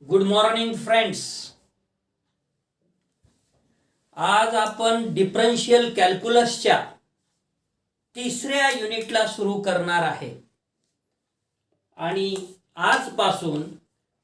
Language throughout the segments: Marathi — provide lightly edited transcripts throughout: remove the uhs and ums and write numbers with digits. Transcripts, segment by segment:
Good morning friends. आज आपण डिफरन्शियल कॅल्क्युलसच्या तिसऱ्या युनिटला सुरू करणार आहे आणि आजपासून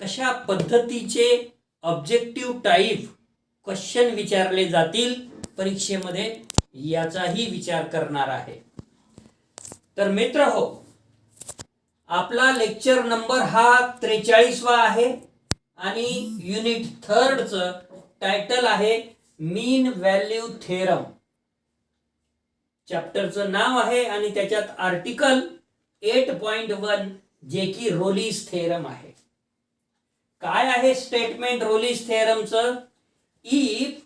कशा पद्धतीचे ऑब्जेक्टिव्ह टाइप क्वेश्चन विचारले जातील परीक्षेमध्ये याचाही विचार करणार आहे. तर मित्र हो, आपला लेक्चर नंबर हा 43वा आहे आणि युनिट 3चं टायटल आहे मीन व्हॅल्यू थेरम. चॅप्टरचं नाव आहे आणि त्याच्यात आर्टिकल 8.1 जे की रोलीज थेरम आहे. काय आहे स्टेटमेंट रोलीज थेरमचं? If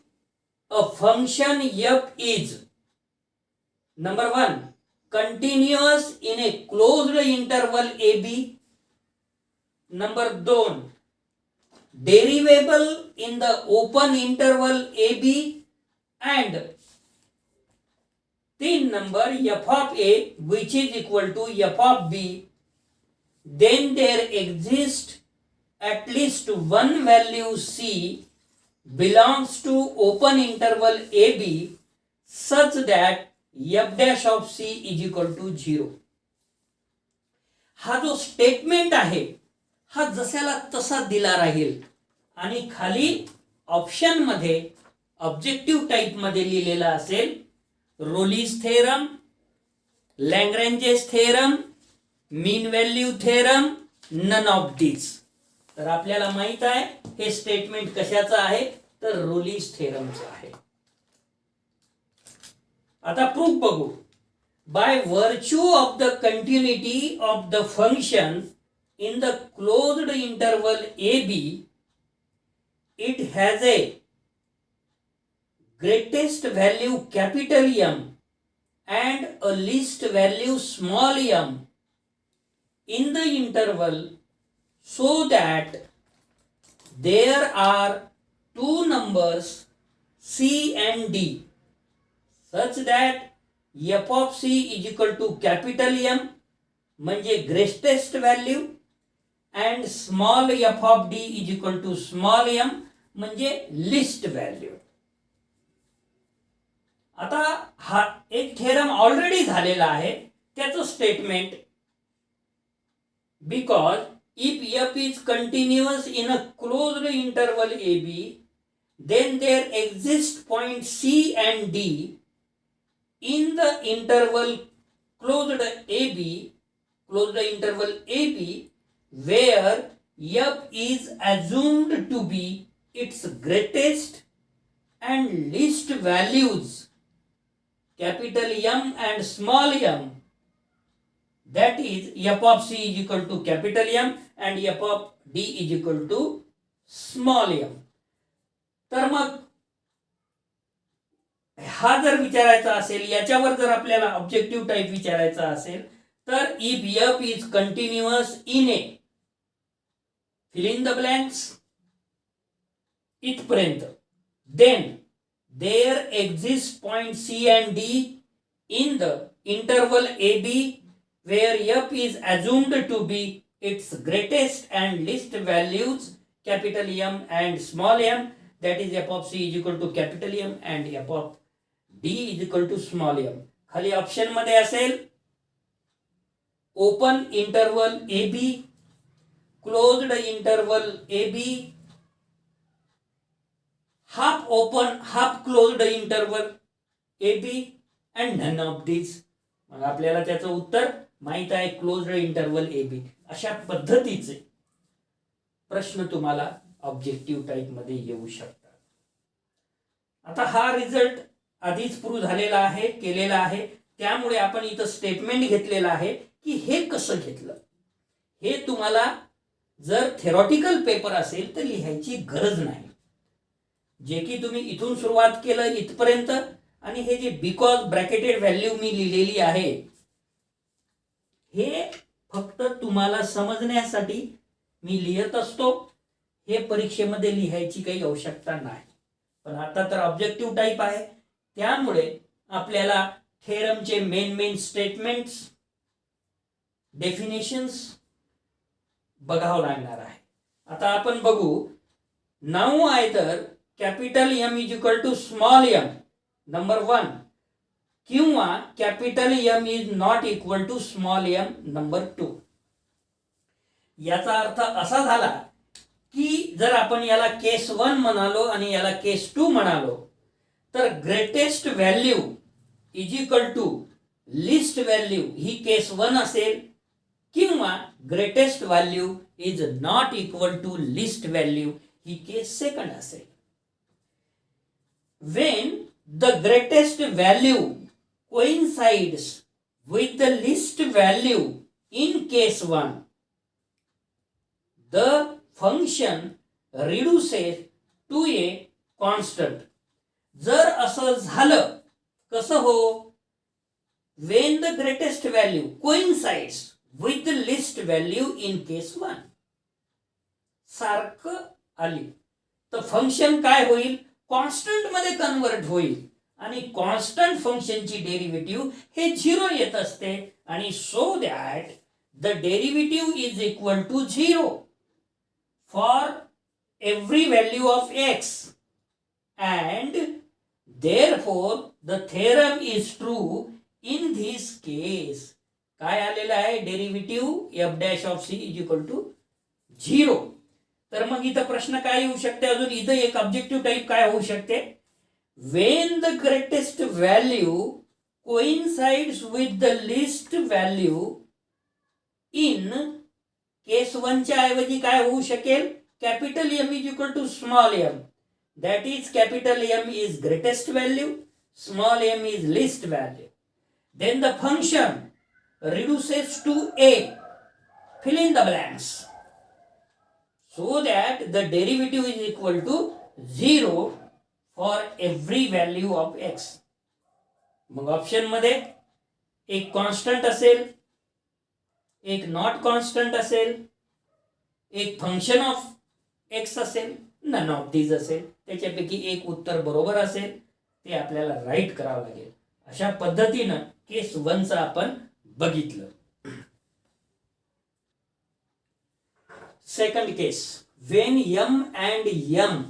a function f is number 1 continuous in a closed interval ab, number 2 derivable in the open interval ab, and 3 number f of a which is equal to f of b, then there exists at least one value c belongs to open interval ab such that f dash of c is equal to 0. हा जो स्टेटमेंट आहे हा जसाला तसा दिला राहील आणि खाली ऑप्शन मध्ये ऑब्जेक्टिव्ह टाइप मध्ये लिहिलेला असेल Rolle's theorem, Lagrange's theorem, mean value theorem, none of this. तर आपल्याला माहित आहे हे स्टेटमेंट कशाचं आहे तर रोलीज थेरमचं आहे. आता प्रूफ बघू. By virtue of the continuity of the function in the closed interval A B, it has a greatest value capital M and a least value small m in the interval so that there are two numbers c and d such that f of c is equal to capital M म्हणजे greatest value and small f of d is equal to small m म्हणजे least value. आता हा एक थेरम ऑलरेडी झालेला आहे त्याचं statement. Because if f is continuous in a closed interval ab, then there exist point c and d in the interval closed interval ab where f is assumed to be its greatest and least values capital M and small m, that is f of c is equal to capital M and f of d is equal to small m. तर मग हा जर विचारायचा असेल याच्यावर जर आपल्याला ऑब्जेक्टिव्ह टाइप विचारायचा असेल तर if f is continuous in a fill in the blanks इथपर्यंत, then there exist point c and d in the interval ab where f is assumed to be its greatest and least values capital M and small m, that is f of c is equal to capital M and f of d is equal to small m. खाली ऑप्शन मध्ये असेल open interval A B, closed interval A B, half open half closed interval A B and none of this. मग आपल्याला त्याचं उत्तर माहित आहे क्लोज्ड इंटरवल ए बी. अशा पद्धतीचे प्रश्न तुम्हाला ऑब्जेक्टिव्ह टाइप मध्ये येऊ शकतात. आता हा रिझल्ट आधीच प्रूव्ह झालेला आहे, केलेला आहे, त्यामुळे आपण इथं स्टेटमेंट घेतलेलं आहे की हे कसं घेतलं हे तुम्हाला जर थेरॉटिकल पेपर असेल तर लिहायची गरज नाही. जे की तुम्ही इथून सुरुवात केलं इथपर्यंत आणि हे जे बिकॉज ब्रॅकेटेड व्हॅल्यू मी लिहिलेली आहे हे फक्त तुम्हाला समजण्यासाठी मी लिहित असतो. हे परीक्षेमध्ये लिहायची काही आवश्यकता नाही. पण आता तर ऑब्जेक्टिव्ह टाइप आहे त्यामुळे आपल्याला थेरमचे मेन स्टेटमेंट्स, डेफिनेशन्स बघावं लागणार आहे. आता आपण बघू, now either capital M is equal to small m number 1 किंवा capital M is not equal to small m number 2. याचा अर्थ असा झाला की जर आपण याला केस 1 म्हणालो आणि याला केस 2 म्हणालो तर greatest value is equal to least value ही केस 1 असेल किंवा greatest value is not equal to least value ही केस 2 असेल. When the greatest value coincides with the least value in case 1, the function reduces to a constant. जर असं झालं कसं हो, when the greatest value coincides with the least value in case 1 सारखं आली तर फंक्शन काय होईल, कॉन्स्टंट मध्ये कन्वर्ट होईल आणि कॉन्स्टंट फंक्शनची डेरिव्हेटिव्ह हे 0 येत असते आणि so that the derivative is equal to 0 for every value of x and therefore the theorem is true in this case. काय आलेलं आहे, derivative f dash of C is equal to 0. तर मग इथं प्रश्न काय येऊ शकते, अजून इथं एक ऑब्जेक्टिव्ह टाईप काय होऊ शकते, when the greatest value coincides with the least value in case 1 च्या ऐवजी काय होऊ शकेल, capital M is equal to small m, that is capital M is greatest value, small m is least value. Then the function reduces to a, fill in the blanks, so that the derivative is equal to 0 for every value of x. मग ऑप्शन मध्ये एक कॉन्स्टंट असेल, एक नॉट कॉन्स्टंट असेल, एक फंक्शन ऑफ एक्स असेल, नन ऑफ दीज असेल. त्याच्यापैकी एक उत्तर बरोबर असेल ते आपल्याला राईट करावं लागेल. अशा पद्धतीनं केस 1 चा आपण बघितलं. Second case, when m and m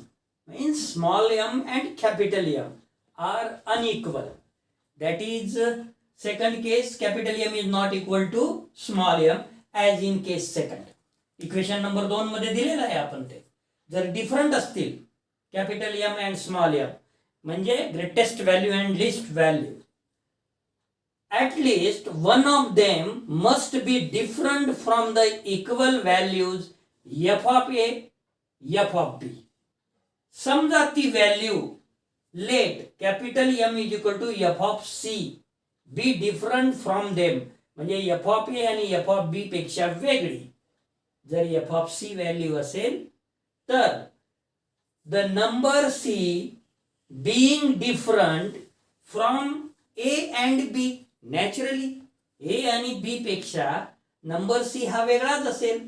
means small m and capital M are unequal, that is second case capital M is not equal to small m as in case second. Equation number 2 मध्ये दिलेलं आहे आपण ते. जर डिफरंट असतील capital M and small m म्हणजे greatest value and list value, at least one of them must be different from the equal values f of a, f of b. समजा ती value let capital M is equal to F of C B different from them, म्हणजे एफ ऑफ ए आणि एफ ऑफ बी पेक्षा वेगळी. जर एफ ऑफ सी व्हॅल्यू असेल तर the number c being different from a and b, naturally a आणि बी पेक्षा नंबर सी हा वेगळाच असेल,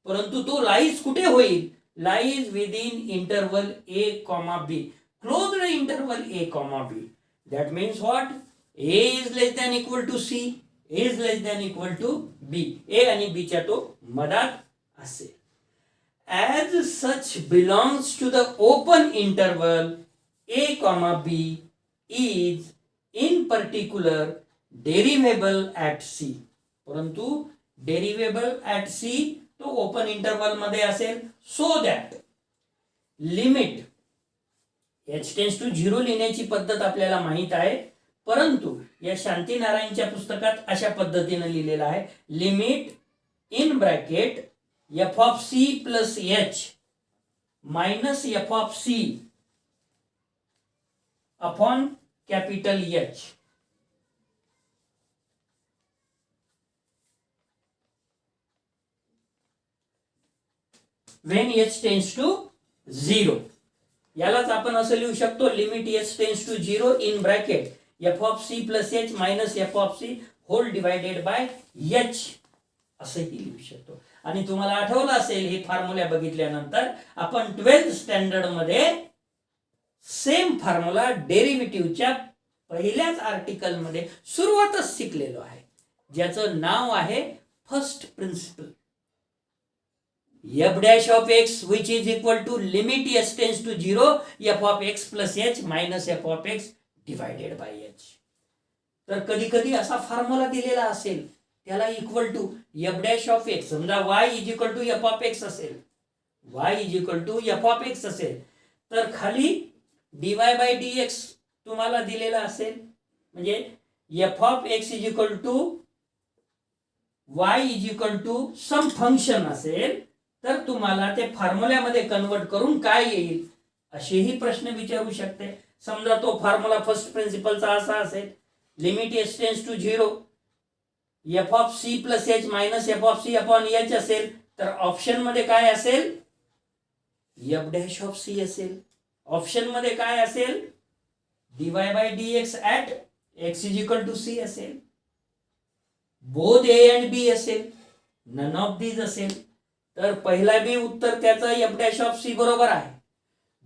परंतु तो लाईज कुठे होईल, lies within interval a comma b, closed interval a comma b. That means what, a is less than equal to c, a is less than equal to b, a आणि b च्या तो मधात असेल. as such belongs to the open interval a comma b is in particular derivable at c. परंतु derivable at c तो ओपन इंटरवल मध्ये असेल, so that limit h tends to 0 लिहिण्याची पद्धत आपल्याला माहित आहे, परंतु या शांती नारायणच्या पुस्तकात अशा पद्धतीने लिहिलेलं आहे, limit in bracket F of C plus H minus F of C upon capital H. when h tends to 0, यालाच आपण असं लिहू शकतो, लिमिट h tends to 0 in bracket F of C plus H minus F of C whole divided by H असंही लिहू शकतो. आणि तुम्हाला आठवलं असेल हे फॉर्म्युला बघितल्यानंतर आपण 12th स्टँडर्ड मध्ये सेम फॉर्म्युला डेरिव्हेटिव्हच्या पहिल्याच आर्टिकल मध्ये सुरुवातच शिकलेलो आहे, ज्याचं नाव आहे first principle. f dash of x which is equal to limit s tends to 0 f of x plus h minus f of x divided by h. तर कधी कधी असा फॉर्म्युला दिलेला असेल त्याला equal to f dash of x, समजा y is equal to f of x असेल, y is equal to f of x असेल, तर खाली dy by dx तुम्हाला दिलेला असेल, म्हणजे f of x is equal to y is equal to some function असेल, तर तुम्हाला ते फॉर्म्युल्यामध्ये कन्वर्ट करून काय येईल असेही प्रश्न विचारू शकते. समजा तो फॉर्म्युला फर्स्ट प्रिन्सिपलचा असा असेल, limit S tends to 0 F of C plus H minus F of C upon H असेल, तर ऑप्शन मध्ये काय असेल, एफ डॅश ऑफ सी असेल. ऑप्शन मध्ये काय असेल, dy by dx at x is equal to C असेल, बोथ ए अँड बी असेल, नन ऑफ दीज असेल. तर पहिला बी उत्तर त्याचं एफ डॅश ऑफ सी बरोबर आहे,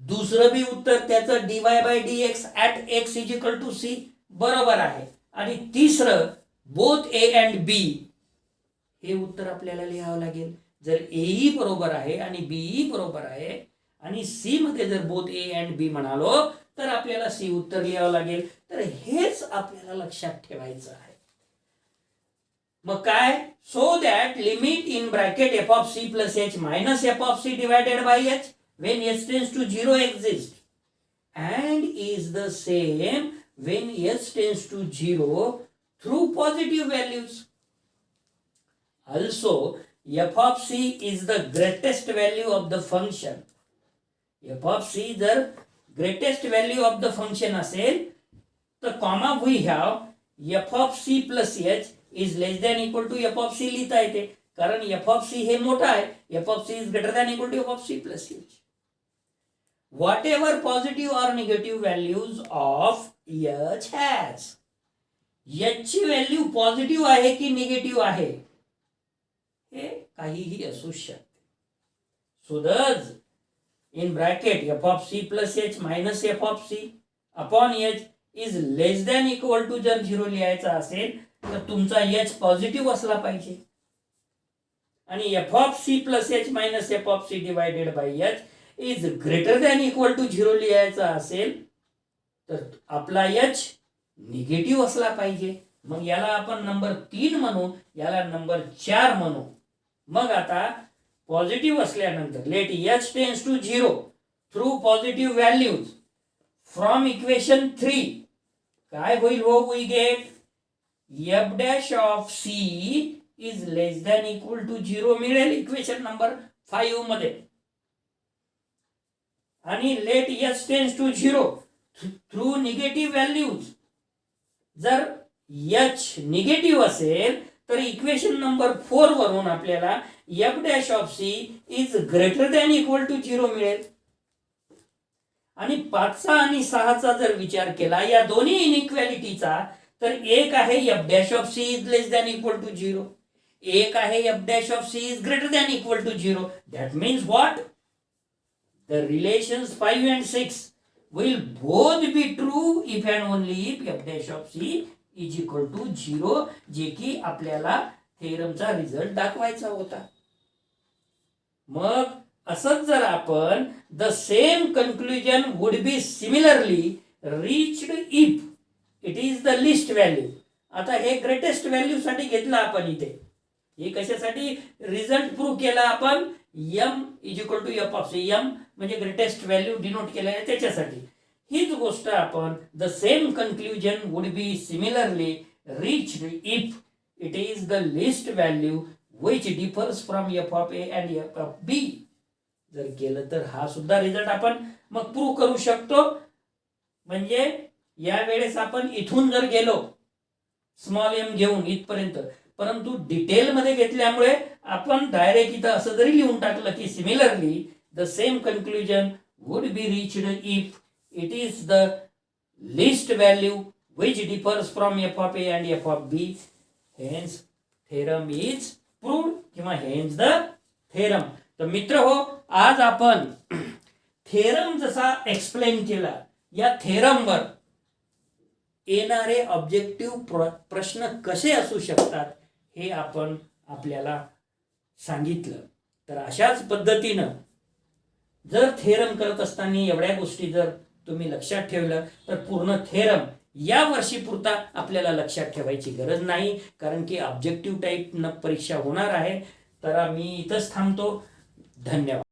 दुसरं बी उत्तर त्याचं dy by dx at x is equal to C बरोबर आहे, आणि तिसरं बोथ ए अँड बी हे उत्तर आपल्याला लिहावं लागेल. जर ए बरोबर आहे आणि बी बरोबर आहे आणि सी मध्ये जर बोथ ए अँड बी म्हणालो तर आपल्याला सी उत्तर लिहावं लागेल. तर हेच आपल्याला लक्षात ठेवायचं आहे. मग काय, so that limit in bracket F of C plus H minus F of C divided by H when s tends to 0 exists and is the same when s tends to 0 through positive values. Also, f of c is the greatest value of the function. f of c जर greatest value of the function असेल तर comma we have f of c plus h is less than equal to f of c लिहिता येते, कारण f of c हे मोठा आहे, f of c is greater than equal to f of c plus h. Whatever positive or negative values of h has, h ची व्हॅल्यू पॉझिटिव्ह आहे की निगेटिव्ह आहे हे काहीही असू शकते. So thus in bracket F of C plus H minus F of C upon H is less than equal to, जर 0 लिहायचा असेल तर तुमचा एच पॉझिटिव्ह असला पाहिजे, आणि F of C plus H minus F of C divided by H is greater than equal to 0 लिहायचा असेल तर आपला एच निगेटिव्ह असला पाहिजे. मग याला आपण नंबर 3 म्हणू, याला नंबर 4 म्हणू. मग आता पॉझिटिव्ह असल्यानंतर let H tends to 0 through positive values from equation 3 काय होईल हो, we get F dash of C is less than equal to 0 मिळेल इक्वेशन नंबर 5 मध्ये. आणि let H tends to 0 through negative values, जर एच निगेटिव्ह असेल तर इक्वेशन नंबर 4 वरून आपल्याला F dash of C is greater than equal to 0 मिळेल. आणि 5चा आणि 6चा जर विचार केला या दोन्ही इनइक्वॅलिटीचा, तर एक आहे F dash of C is less than equal to 0, एक आहे F dash of C is greater than equal to 0. That means what, the relations 5 and 6 will both be true if and only if f dash of c is equal to 0, जे की आपल्याला थेरमचा रिझल्ट दाखवायचा होता. मग असंच जर आपण the same conclusion would be similarly reached if it is the least value. आता हे ग्रेटेस्ट व्हॅल्यू साठी घेतलं आपण इथे, हे कशासाठी रिझल्ट प्रूव्ह केला आपण, m is equal to F of c, m म्हणजे ग्रेटेस्ट व्हॅल्यू डिनोट केलं आहे त्याच्यासाठी. हीच गोष्ट आपण the same conclusion would be similarly reached if it is the least value which differs from F of A and F of b जर केलं तर हा सुद्धा रिझल्ट आपण मग प्रूव्ह करू शकतो. म्हणजे या वेळेस आपण इथून जर गेलो स्मॉल एम घेऊन इथपर्यंत, परंतु डिटेल मध्ये घेतल्यामुळे आपण डायरेक्ट इथं असं जरी लिहून टाकलं की similarly the same conclusion would be reached if it is the least value which differs from F of A and F of B, hence theorem is proved किंवा हेन्स द थेरम. तर मित्र हो, आज आपण थेरम जसा एक्सप्लेन केला, या थेरमवर येणारे ऑब्जेक्टिव्ह प्रश्न कसे असू शकतात हे आपण आपल्याला सांगितलं. तर अशाच पद्धतीनं जर थेरम करत असताना एवढ्या गोष्टी जर तुम्ही लक्षात ठेवलं तर पूर्ण थेरम या वर्षीपुरता आपल्याला लक्षात ठेवायची गरज नाही, कारण की ऑब्जेक्टिव्ह टाईप न परीक्षा होणार आहे. तर मी इथंच थांबतो. धन्यवाद.